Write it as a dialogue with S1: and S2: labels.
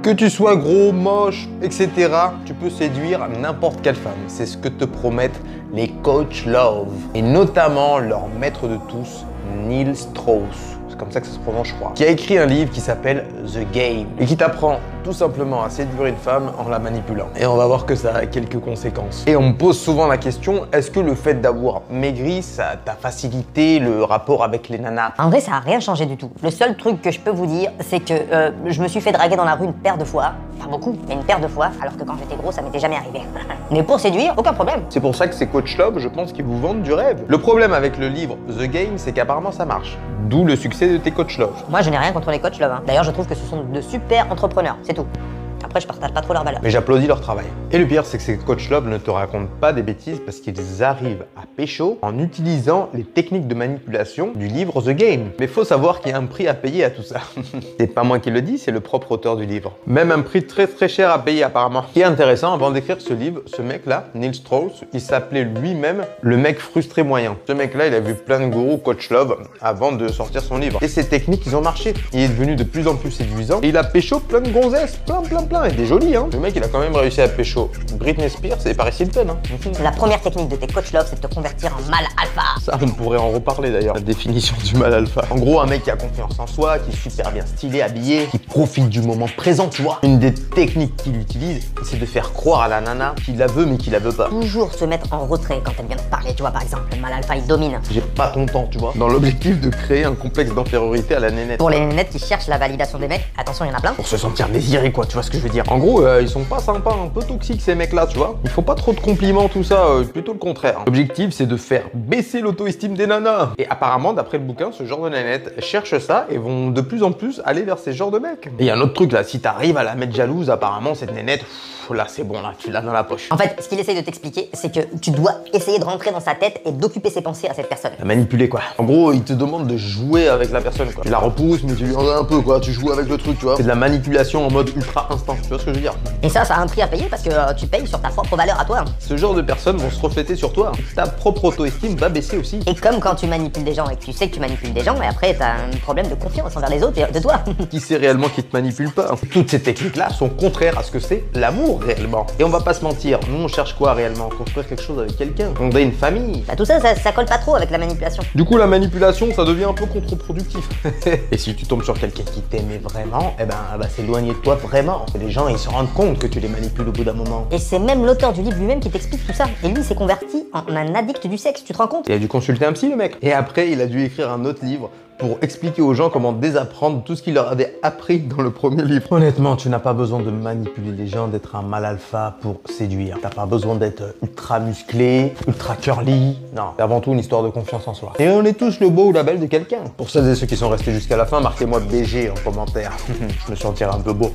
S1: Que tu sois gros, moche, etc., tu peux séduire n'importe quelle femme. C'est ce que te promettent les coachs Love. Et notamment leur maître de tous, Neil Strauss. C'est comme ça que ça se prononce, je crois. Qui a écrit un livre qui s'appelle The Game. Et qui t'apprend tout simplement à séduire une femme en la manipulant. Et on va voir que ça a quelques conséquences. Et on me pose souvent la question, est-ce que le fait d'avoir maigri, ça t'a facilité le rapport avec les nanas?
S2: En vrai, ça a rien changé du tout. Le seul truc que je peux vous dire, c'est que je me suis fait draguer dans la rue une paire de fois. Pas beaucoup, mais une paire de fois, alors que quand j'étais gros, ça m'était jamais arrivé. Mais pour séduire, aucun problème.
S1: C'est pour ça que ces coachs Love, je pense qu'ils vous vendent du rêve. Le problème avec le livre The Game, c'est qu'apparemment ça marche. D'où le succès de tes coachs Love.
S2: Moi, je n'ai rien contre les coachs Love. D'ailleurs, je trouve que ce sont de super entrepreneurs, c'est tout. Après, je partage pas trop leurs valeurs.
S1: Mais j'applaudis leur travail. Et le pire, c'est que ces coachs Love ne te racontent pas des bêtises parce qu'ils arrivent à pécho en utilisant les techniques de manipulation du livre The Game. Mais faut savoir qu'il y a un prix à payer à tout ça. C'est pas moi qui le dis, c'est le propre auteur du livre. Même un prix très très cher à payer apparemment. Ce qui est intéressant, avant d'écrire ce livre, ce mec-là, Neil Strauss, il s'appelait lui-même le mec frustré moyen. Ce mec-là, il a vu plein de gourous coach Love avant de sortir son livre. Et ces techniques, ils ont marché. Il est devenu de plus en plus séduisant. Et il a pécho plein de gonzesses, plein. Et des jolies, hein. Le mec, il a quand même réussi à pécho Britney Spears et Paris Hilton, hein.
S2: La première technique de tes coachs Love, c'est de te convertir en mâle alpha.
S1: Ça, on pourrait en reparler d'ailleurs, la définition du mâle alpha. En gros, un mec qui a confiance en soi, qui est super bien stylé, habillé, qui profite du moment présent, tu vois. Une des techniques qu'il utilise, c'est de faire croire à la nana qu'il la veut mais qu'il la veut pas.
S2: Toujours se mettre en retrait quand elle vient de parler, tu vois, par exemple. Le mâle alpha, il domine.
S1: J'ai pas ton temps, tu vois. Dans l'objectif de créer un complexe d'infériorité à la nénette.
S2: Pour les nénettes qui cherchent la validation des mecs, attention, il y en a plein.
S1: Pour se sentir désiré, quoi, tu vois ce que je veux dire. En gros, ils sont pas sympas, un peu toxiques ces mecs-là, tu vois. Il faut pas trop de compliments, tout ça, plutôt le contraire. L'objectif, c'est de faire baisser l'auto-estime des nanas. Et apparemment, d'après le bouquin, ce genre de nanettes cherchent ça et vont de plus en plus aller vers ces genres de mecs. Et il y a un autre truc là, si t'arrives à la mettre jalouse, apparemment, cette nénette, là c'est bon, là, tu l'as dans la poche.
S2: En fait, ce qu'il essaye de t'expliquer, c'est que tu dois essayer de rentrer dans sa tête et d'occuper ses pensées à cette personne.
S1: La manipuler, quoi. En gros, il te demande de jouer avec la personne, quoi. Tu la repousses, mais tu lui en donnes un peu, quoi. Tu joues avec le truc, tu vois. C'est de la manipulation en mode ultra instant, tu vois ce que je veux dire.
S2: Et ça a un prix à payer parce que tu payes sur ta propre valeur à toi.
S1: Ce genre de personnes vont se refléter sur toi. Ta propre auto-estime va baisser aussi.
S2: Et comme quand tu manipules des gens et que tu sais que tu manipules des gens, et après t'as un problème de confiance envers les autres et de toi.
S1: Qui sait réellement qui te manipule pas? Toutes ces techniques-là sont contraires à ce que c'est l'amour réellement. Et on va pas se mentir, nous on cherche quoi réellement? Construire quelque chose avec quelqu'un, fonder une famille.
S2: Bah tout ça colle pas trop avec la manipulation.
S1: Du coup la manipulation ça devient un peu contre-productif. Et si tu tombes sur quelqu'un qui t'aimait vraiment, eh ben elle va s'éloigner de toi vraiment. Et les gens ils se rendent compte que tu les manipules au bout d'un moment.
S2: Et c'est même l'auteur du livre lui-même qui t'explique tout ça. Et lui il s'est converti en un addict du sexe, tu te rends compte?
S1: Il a dû consulter un psy le mec. Et après il a dû écrire un autre livre pour expliquer aux gens comment désapprendre tout ce qu'il leur avait appris dans le premier livre. Honnêtement, tu n'as pas besoin de manipuler les gens, d'être un mâle alpha pour séduire. T'as pas besoin d'être ultra musclé, ultra curly. Non, c'est avant tout une histoire de confiance en soi. Et on est tous le beau ou la belle de quelqu'un. Pour celles et ceux qui sont restés jusqu'à la fin, marquez-moi BG en commentaire. Je me sentirai un peu beau.